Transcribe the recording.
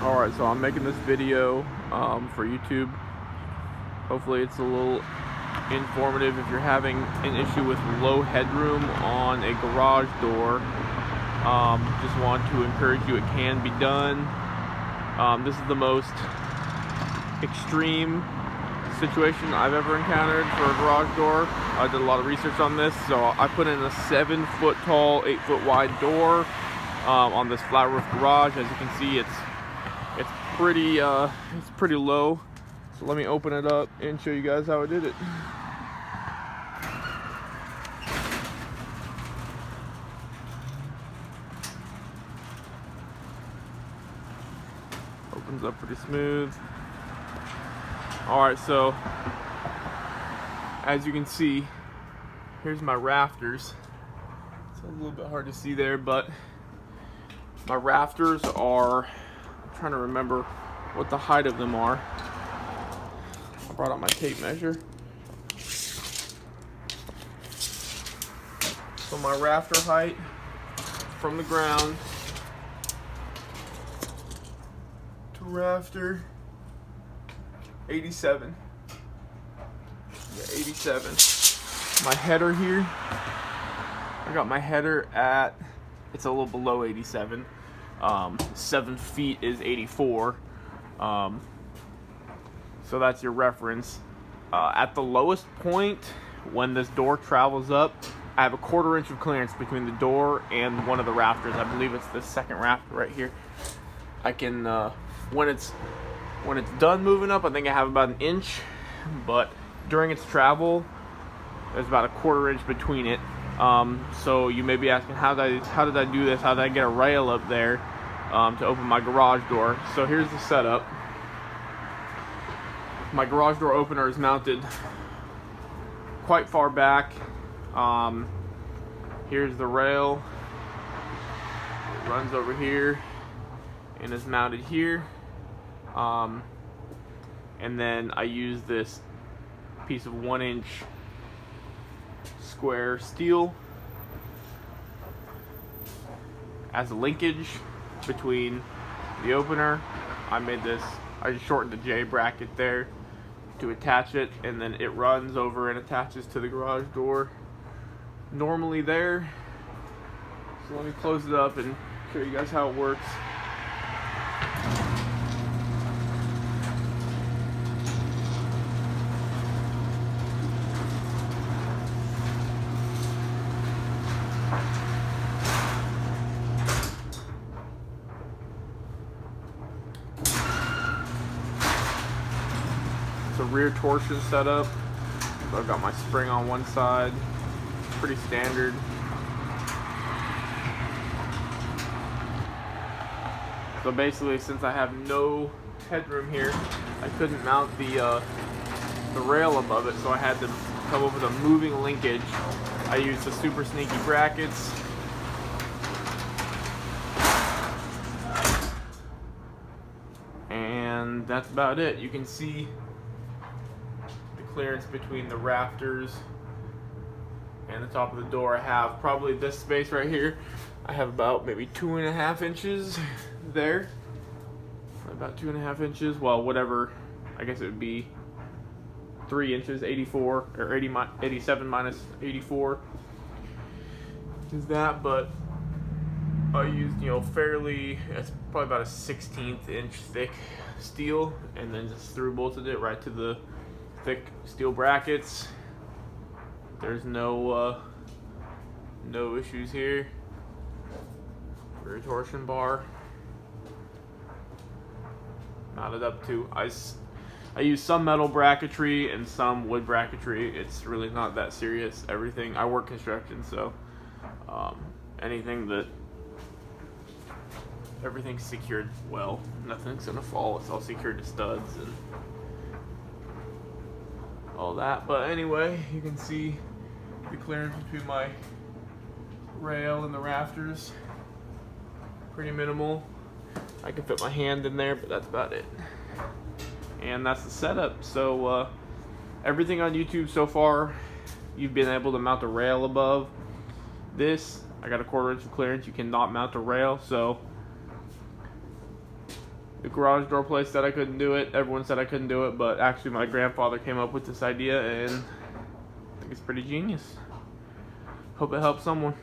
Alright, so I'm making this video for YouTube. Hopefully it's a little informative if you're having an issue with low headroom on a garage door. Just want to encourage you, it can be done. This is the most extreme situation I've ever encountered for a garage door. I did a lot of research on this, so I put in a 7-foot tall, 8-foot wide door on this flat roof garage. As you can see, it's pretty low. So let me open it up and show you guys how I did it. Opens up pretty smooth. Alright, so as you can see, here's my rafters. It's a little bit hard to see there, but my rafters are, I'm trying to remember what the height of them are. I brought out my tape measure. So my rafter height from the ground to rafter, 87. Yeah, 87. My header here, I got my header at, it's a little below 87. 7 feet is 84. So that's your reference. At the lowest point, when this door travels up, I have a 1/4 inch of clearance between the door and one of the rafters. I believe it's the second rafter right here. I can, when it's done moving up, I think I have about 1 inch, but during its travel, there's about a 1/4 inch between it. So you may be asking, how did I do this? How did I get a rail up there to open my garage door? So here's the setup. My garage door opener is mounted quite far back. Here's the rail. It runs over here and is mounted here. And then I use this piece of 1 inch square steel as a linkage between the opener. I just shortened the J bracket there to attach it, and then it runs over and attaches to the garage door normally there. So let me close it up and show you guys how it works. It's a rear torsion setup. So I've got my spring on one side, pretty standard. So basically, since I have no headroom here, I couldn't mount the rail above it, so I had to come up with a moving linkage. I used the super sneaky brackets. And that's about it. You can see the clearance between the rafters and the top of the door. I have probably this space right here. I have about maybe 2.5 inches there. About 2.5 inches. Well, whatever. I guess it would be 3 inches. 84 or 87 minus 84 is that. But I used, fairly. It's probably about a 1/16 inch thick steel, and then just through bolted it right to the thick steel brackets. There's no issues here. Rear torsion bar mounted up to. I use some metal bracketry and some wood bracketry. It's really not that serious. Everything, I work construction, so everything's secured well. Nothing's gonna fall. It's all secured to studs and all that. But anyway, you can see the clearance between my rail and the rafters. Pretty minimal. I can fit my hand in there, but that's about it. And that's the setup. So everything on YouTube so far, you've been able to mount a rail above this. I got a 1/4 inch of clearance. You cannot mount a rail. So The garage door place said I couldn't do it. Everyone said I couldn't do it, but actually my grandfather came up with this idea, and I think it's pretty genius. Hope it helps someone.